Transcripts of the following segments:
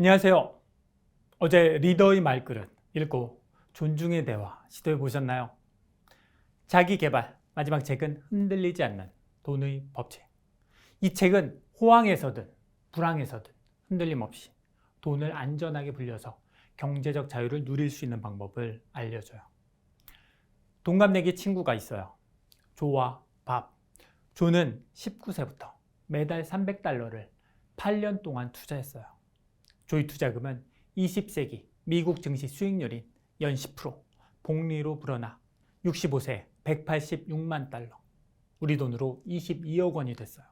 안녕하세요. 어제 리더의 말그릇 읽고 존중의 대화 시도해 보셨나요? 자기 개발 마지막 책은 흔들리지 않는 돈의 법칙. 이 책은 호황에서든 불황에서든 흔들림 없이 돈을 안전하게 불려서 경제적 자유를 누릴 수 있는 방법을 알려줘요. 동갑내기 친구가 있어요. 조와 밥. 조는 19세부터 매달 $300를 8년 동안 투자했어요. 조의 투자금은 20세기 미국 증시 수익률인 연 10%, 복리로 불어나 65세에 $186만, 우리 돈으로 22억 원이 됐어요.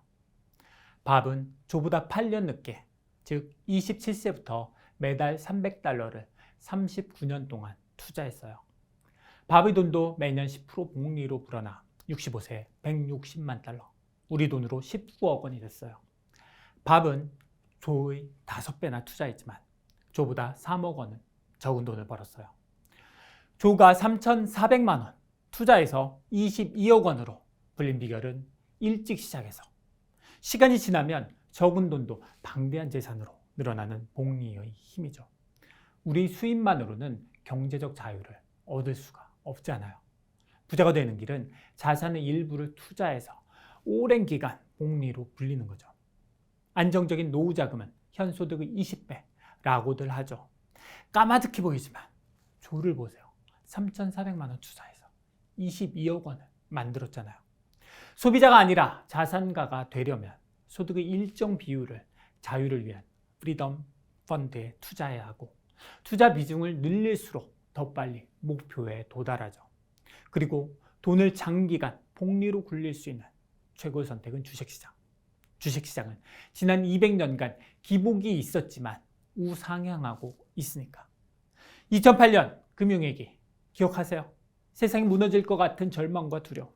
밥은 조보다 8년 늦게, 즉 27세부터 매달 $300를 39년 동안 투자했어요. 밥의 돈도 매년 10% 복리로 불어나 65세에 $160만, 우리 돈으로 19억 원이 됐어요. 밥은 조의 5배나 투자했지만 조보다 3억 원은 적은 돈을 벌었어요. 조가 3,400만 원 투자해서 22억 원으로 불린 비결은 일찍 시작해서 시간이 지나면 적은 돈도 방대한 재산으로 늘어나는 복리의 힘이죠. 우리 수입만으로는 경제적 자유를 얻을 수가 없잖아요. 부자가 되는 길은 자산의 일부를 투자해서 오랜 기간 복리로 불리는 거죠. 안정적인 노후 자금은 현소득의 20배라고들 하죠. 까마득해 보이지만 조를 보세요. 3,400만 원 투자해서 22억 원을 만들었잖아요. 소비자가 아니라 자산가가 되려면 소득의 일정 비율을 자유를 위한 프리덤 펀드에 투자해야 하고, 투자 비중을 늘릴수록 더 빨리 목표에 도달하죠. 그리고 돈을 장기간 복리로 굴릴 수 있는 최고의 선택은 주식시장. 주식시장은 지난 200년간 기복이 있었지만 우상향하고 있으니까. 2008년 금융위기 기억하세요? 세상이 무너질 것 같은 절망과 두려움,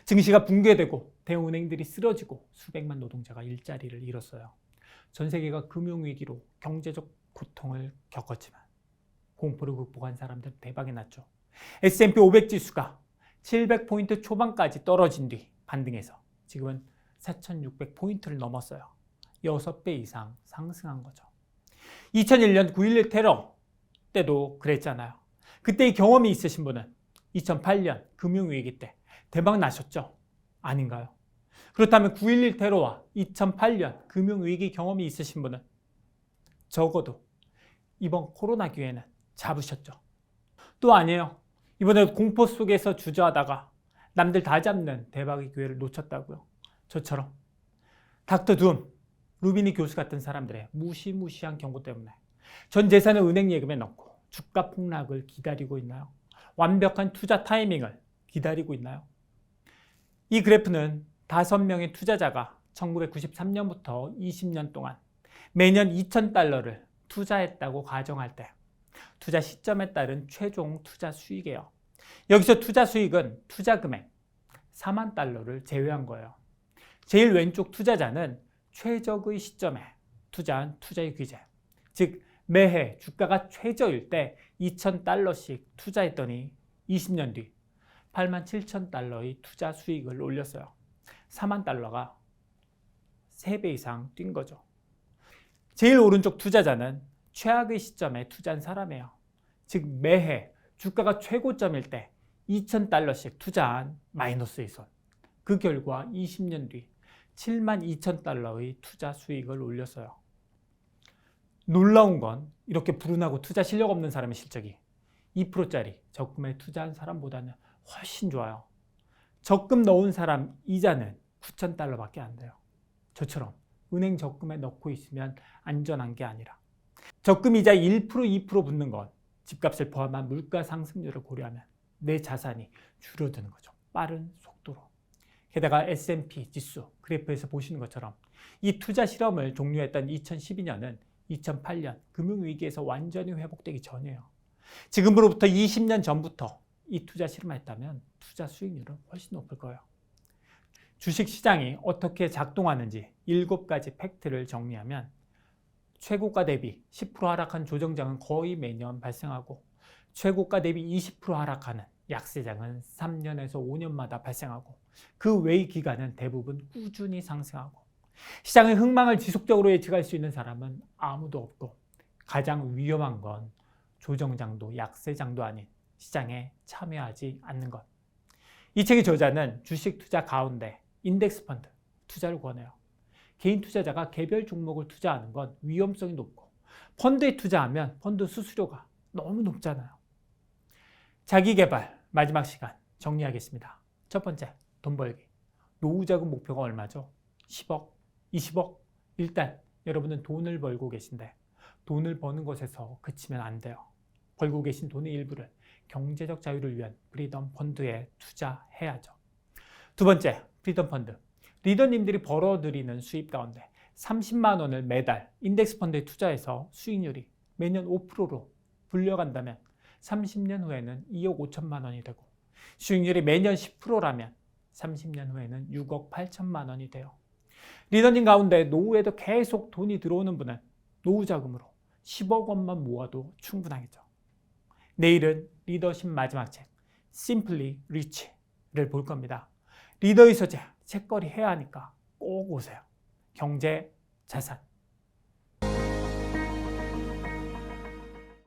증시가 붕괴되고 대형은행들이 쓰러지고 수백만 노동자가 일자리를 잃었어요. 전 세계가 금융위기로 경제적 고통을 겪었지만 공포를 극복한 사람들은 대박이 났죠. S&P 500 지수가 700포인트 초반까지 떨어진 뒤 반등해서 지금은 4,600포인트를 넘었어요. 6배 이상 상승한 거죠. 2001년 9.11 테러 때도 그랬잖아요. 그때의 경험이 있으신 분은 2008년 금융위기 때 대박 나셨죠? 아닌가요? 그렇다면 9.11 테러와 2008년 금융위기 경험이 있으신 분은 적어도 이번 코로나 기회는 잡으셨죠? 또 아니에요. 이번에 공포 속에서 주저하다가 남들 다 잡는 대박의 기회를 놓쳤다고요. 저처럼 닥터 둠, 루비니 교수 같은 사람들의 무시무시한 경고 때문에 전 재산을 은행 예금에 넣고 주가 폭락을 기다리고 있나요? 완벽한 투자 타이밍을 기다리고 있나요? 이 그래프는 5명의 투자자가 1993년부터 20년 동안 매년 $2,000를 투자했다고 가정할 때 투자 시점에 따른 최종 투자 수익이에요. 여기서 투자 수익은 투자 금액 $40,000를 제외한 거예요. 제일 왼쪽 투자자는 최적의 시점에 투자한 투자의 규제, 즉 매해 주가가 최저일 때 $2,000씩 투자했더니 20년 뒤 $87,000의 투자 수익을 올렸어요. $40,000가 3배 이상 뛴 거죠. 제일 오른쪽 투자자는 최악의 시점에 투자한 사람이에요. 즉 매해 주가가 최고점일 때 $2,000씩 투자한 마이너스의 손. 그 결과 20년 뒤 $72,000의 투자 수익을 올렸어요. 놀라운 건 이렇게 불운하고 투자 실력 없는 사람의 실적이 2%짜리 적금에 투자한 사람보다는 훨씬 좋아요. 적금 넣은 사람 이자는 $9,000밖에 안 돼요. 저처럼 은행 적금에 넣고 있으면 안전한 게 아니라 적금 이자 1%, 2% 붙는 건 집값을 포함한 물가 상승률을 고려하면 내 자산이 줄어드는 거죠. 빠른 속도로. 게다가 S&P 지수 그래프에서 보시는 것처럼 이 투자 실험을 종료했던 2012년은 2008년 금융위기에서 완전히 회복되기 전이에요. 지금으로부터 20년 전부터 이 투자 실험을 했다면 투자 수익률은 훨씬 높을 거예요. 주식시장이 어떻게 작동하는지 7가지 팩트를 정리하면 최고가 대비 10% 하락한 조정장은 거의 매년 발생하고, 최고가 대비 20% 하락하는 약세장은 3년에서 5년마다 발생하고, 그 외의 기간은 대부분 꾸준히 상승하고, 시장의 흥망을 지속적으로 예측할 수 있는 사람은 아무도 없고, 가장 위험한 건 조정장도 약세장도 아닌 시장에 참여하지 않는 것. 이 책의 저자는 주식 투자 가운데 인덱스 펀드 투자를 권해요. 개인 투자자가 개별 종목을 투자하는 건 위험성이 높고 펀드에 투자하면 펀드 수수료가 너무 높잖아요. 자기계발 마지막 시간 정리하겠습니다. 첫 번째, 돈 벌기. 노후자금 목표가 얼마죠? 10억, 20억? 일단 여러분은 돈을 벌고 계신데 돈을 버는 것에서 그치면 안 돼요. 벌고 계신 돈의 일부를 경제적 자유를 위한 프리덤 펀드에 투자해야죠. 두 번째, 프리덤 펀드. 리더님들이 벌어들이는 수입 가운데 30만 원을 매달 인덱스 펀드에 투자해서 수익률이 매년 5%로 불려간다면 30년 후에는 2억 5천만 원이 되고 수익률이 매년 10%라면 30년 후에는 6억 8천만 원이 돼요. 리더님 가운데 노후에도 계속 돈이 들어오는 분은 노후 자금으로 10억 원만 모아도 충분하겠죠. 내일은 리더십 마지막 책 Simply Rich를 볼 겁니다. 리더의 서재 책거리 해야 하니까 꼭 오세요. 경제, 자산,